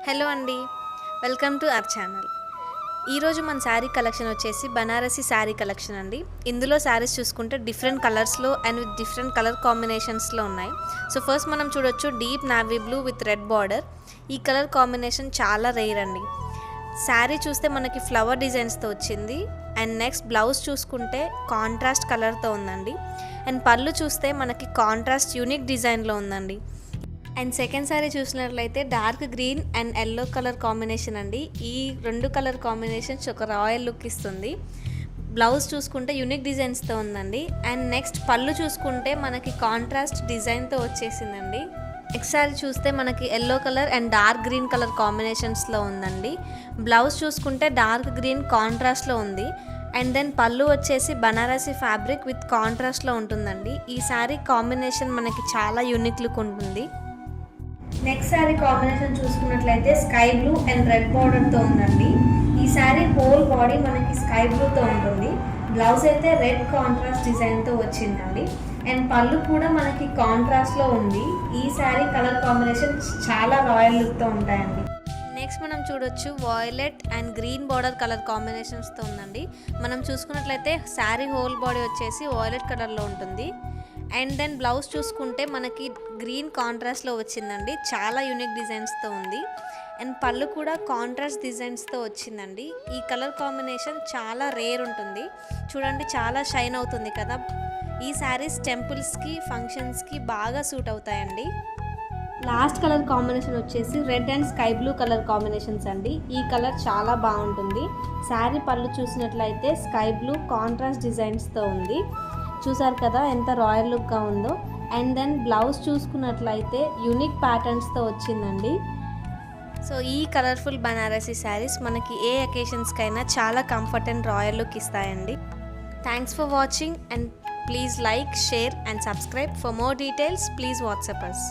Hello అండి, welcome to our channel. ఈరోజు మన శారీ కలెక్షన్ వచ్చేసి బనారసి శారీ కలెక్షన్ అండి. ఇందులో శారీస్ చూసుకుంటే డిఫరెంట్ కలర్స్లో అండ్ విత్ డిఫరెంట్ కలర్ కాంబినేషన్స్లో ఉన్నాయి. సో ఫస్ట్ మనం చూడొచ్చు deep navy blue with red border. ఈ కలర్ కాంబినేషన్ చాలా రేర్ అండి. శారీ చూస్తే మనకి ఫ్లవర్ డిజైన్స్తో వచ్చింది. అండ్ నెక్స్ట్ బ్లౌజ్ చూసుకుంటే కాంట్రాస్ట్ కలర్తో ఉందండి. అండ్ పళ్ళు చూస్తే మనకి కాంట్రాస్ట్ యూనిక్ డిజైన్లో ఉందండి. అండ్ సెకండ్ శారీ చూసినట్లయితే dark green and yellow colour combination అండి. ఈ రెండు కలర్ కాంబినేషన్స్ ఒక రాయల్ లుక్ ఇస్తుంది. బ్లౌజ్ చూసుకుంటే యూనిక్ డిజైన్స్తో ఉందండి. అండ్ నెక్స్ట్ పళ్ళు చూసుకుంటే మనకి కాంట్రాస్ట్ డిజైన్తో వచ్చేసిందండి. నెక్స్ట్ శారీ చూస్తే మనకి yellow colour and dark green colour కాంబినేషన్స్లో ఉందండి. బ్లౌజ్ చూసుకుంటే డార్క్ గ్రీన్ కాంట్రాస్ట్లో ఉంది. అండ్ దెన్ పళ్ళు వచ్చేసి బనారసి ఫ్యాబ్రిక్ విత్ కాంట్రాస్ట్లో ఉంటుందండి. ఈ శారీ కాంబినేషన్ మనకి చాలా యూనిక్ లుక్ ఉంటుంది. నెక్స్ట్ శారీ కాంబినేషన్ చూసుకున్నట్లయితే స్కై బ్లూ అండ్ రెడ్ బార్డర్తో ఉందండి. ఈ శారీ హోల్ బాడీ మనకి స్కై బ్లూతో ఉంటుంది. బ్లౌజ్ అయితే రెడ్ కాంట్రాస్ట్ డిజైన్తో వచ్చిందండి. అండ్ పళ్ళు కూడా మనకి కాంట్రాస్ట్లో ఉంది. ఈ శారీ కలర్ కాంబినేషన్ చాలా రాయల్ లుక్తో ఉంటాయండి. నెక్స్ట్ మనం చూడొచ్చు violet and green border colour కాంబినేషన్స్తో ఉందండి. మనం చూసుకున్నట్లయితే శారీ హోల్ బాడీ వచ్చేసి వాయిలెట్ కలర్లో ఉంటుంది. అండ్ దెన్ బ్లౌజ్ చూసుకుంటే మనకి గ్రీన్ కాంట్రాస్ట్లో వచ్చిందండి. చాలా యూనిక్ డిజైన్స్తో ఉంది. అండ్ పళ్ళు కూడా కాంట్రాస్ట్ డిజైన్స్తో వచ్చిందండి. ఈ కలర్ కాంబినేషన్ చాలా రేర్ ఉంటుంది. చూడండి, చాలా షైన్ అవుతుంది కదా. ఈ శారీస్ టెంపుల్స్కి ఫంక్షన్స్కి బాగా సూట్ అవుతాయండి. లాస్ట్ కలర్ కాంబినేషన్ వచ్చేసి red and sky blue colour combinations అండి. ఈ కలర్ చాలా బాగుంటుంది. శారీ పళ్ళు చూసినట్లయితే స్కై బ్లూ కాంట్రాస్ట్ డిజైన్స్తో ఉంది. చూసారు కదా ఎంత రాయల్ లుక్గా ఉందో. అండ్ దెన్ బ్లౌజ్ చూసుకున్నట్లయితే యూనిక్ ప్యాటర్న్స్తో వచ్చిందండి. సో ఈ కలర్ఫుల్ బనారసి శారీస్ మనకి ఏ అకేషన్స్కైనా చాలా కంఫర్ట్ అండ్ రాయల్ లుక్ ఇస్తాయండి. Thanks for watching and please like, share and subscribe. For more details please WhatsApp us.